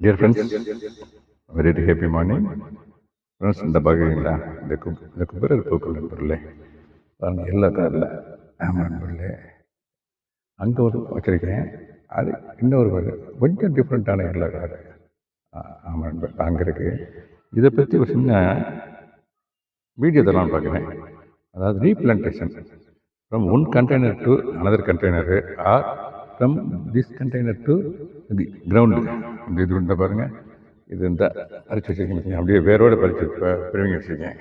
Dear friends, very happy morning. Friends இந்த பார்க்குறீங்களா இந்த குபேரர் பூக்கள் நண்பர்களே பாருங்கள் எல்லா கலரில் ஆமாம் நண்பர்களே அங்கே ஒரு வச்சுருக்கேன். அது இன்னொரு கொஞ்சம் டிஃப்ரெண்ட்டான எல்லா கலர் ஆமாம் நண்பர் அங்கே இருக்குது. இதை பற்றி ஒரு சின்ன வீடியோ தரலாம்னு பார்க்குறேன். அதாவது replantation from one container to another container or from this container to the ground. இந்த இது உண்டா பாருங்கள், இது இந்த அரைச்சி வச்சுருக்கேன், அப்படியே வேரோடு பறிச்சு பிரிவிங்க வச்சுருக்கேன்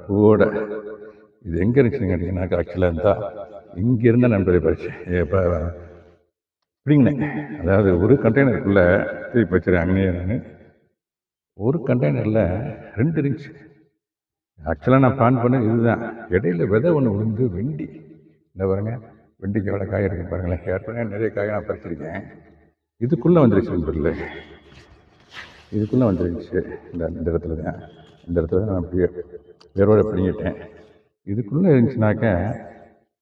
பூவோட. இது எங்கே இருந்துச்சுன்னு கேட்டிங்கன்னாக்கா ஆக்சுவலாக இருந்தால் இங்கே இருந்தால் நண்பரை பறிச்சு இப்போ பிடிங்கினேன். அதாவது ஒரு கண்டெய்னருக்குள்ளே திருப்பி வச்சுருக்கேன். அங்கேயே நான் ஒரு கண்டெய்னரில் 2 இருந்துச்சு. ஆக்சுவலாக நான் பிளான் பண்ண இதுதான். இடையில விதை ஒன்று விழுந்து வெண்டி, இந்த பாருங்க வெண்டிக்கு எவ்வளோ காய் இருக்குது பாருங்களேன். ஏற்கனவே நிறைய காய் நான் பறிச்சிருக்கேன். இதுக்குள்ளே வந்துருச்சு நண்பர்களே, இதுக்குள்ளே வந்துருந்துச்சு. இந்த இடத்துல தான் நான் அப்படியே வேரோட பிடிங்கிட்டேன். இதுக்குள்ளே இருந்துச்சுனாக்க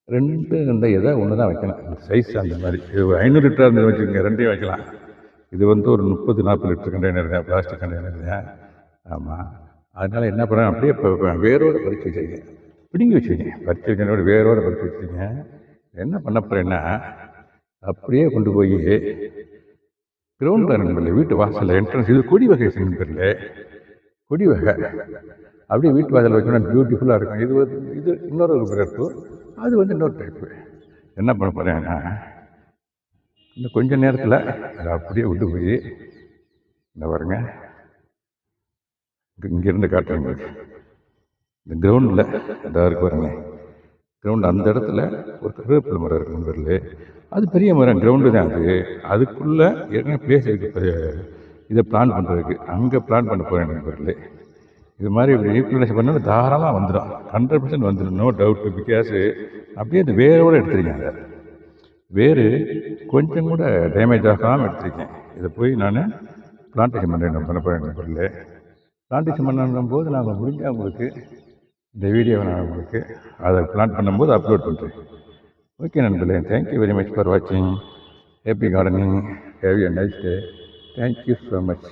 2 இந்த எதை ஒன்று தான் வைக்கணும். சைஸ் அந்த மாதிரி. இது 500 லிட்டராக இருந்து வச்சுக்கோங்க, 2 வைக்கலாம். இது வந்து ஒரு 30-40 லிட்டர் கண்டெய்னர் தான், பிளாஸ்டிக் கண்டெய்னர் தான். ஆமாம், அதனால் என்ன பண்ணுறேன், அப்படியே இப்போ வேரோடு பறித்து வச்சுருக்கேன், பிடுங்கி வச்சுருக்கேன். பறித்து வைக்கிறோட வேரோடு பறித்து வச்சுருக்கேன். என்ன பண்ண போகிறேன்னா, அப்படியே கொண்டு போய் கிரவுண்டில் நண்பர்களே, வீட்டு வாசலில் என்ட்ரன்ஸ், இது கொடி வகை நண்பர்களே, கொடி வகை அப்படியே வீட்டு வாசலில் வைக்கணும், பியூட்டிஃபுல்லாக இருக்கும். இது இன்னொரு பிறப்பு, அது வந்து இன்னொரு டைப்பு. என்ன பண்ண போகிறேன்னா, இந்த கொஞ்ச நேரத்தில் அதை அப்படியே விட்டு போய் இந்த பாருங்க, இங்கேருந்து காட்டுறேங்க. இந்த கிரவுண்டில் இதாக இருக்கு பாருங்க, கிரவுண்டு அந்த இடத்துல ஒரு கருவேப்பிலை மரம் இருக்கு நண்பர்களே. அது பெரிய மரம், கிரவுண்டு தான் அது. அதுக்குள்ளே ஏற்கனவே பிளேஸ் இருக்குது இதை பிளான் பண்ணுறதுக்கு. அங்கே பிளான் பண்ண போகிறேன் நண்பர்களே. இது மாதிரி இப்படி ரீப்ளேஸ் பண்ணால் தாராளமாக வந்துடும், 100% வந்துடும், நோ டவுட்டு. பிகாஸ் அப்படியே இந்த வேரோடு எடுத்துருக்கேன். அதை வேறு கொஞ்சம் கூட டேமேஜ் ஆகாமல் எடுத்துருக்கேன். இதை போய் நான் பிளான்டேஷன் பண்ண போகிறேன் நண்பர்களே. பிளான்டேஷன் பண்ணும் போது நான் முடிஞ்சால் உங்களுக்கு இந்த வீடியோவை நான் உங்களுக்கு அதை பிளான் பண்ணும்போது அப்லோட் பண்ணுறேன். ஓகே நண்பர்களே, தேங்க்யூ வெரி மச் ஃபார் வாட்சிங். Happy gardening, have a nice day. Thank you so much.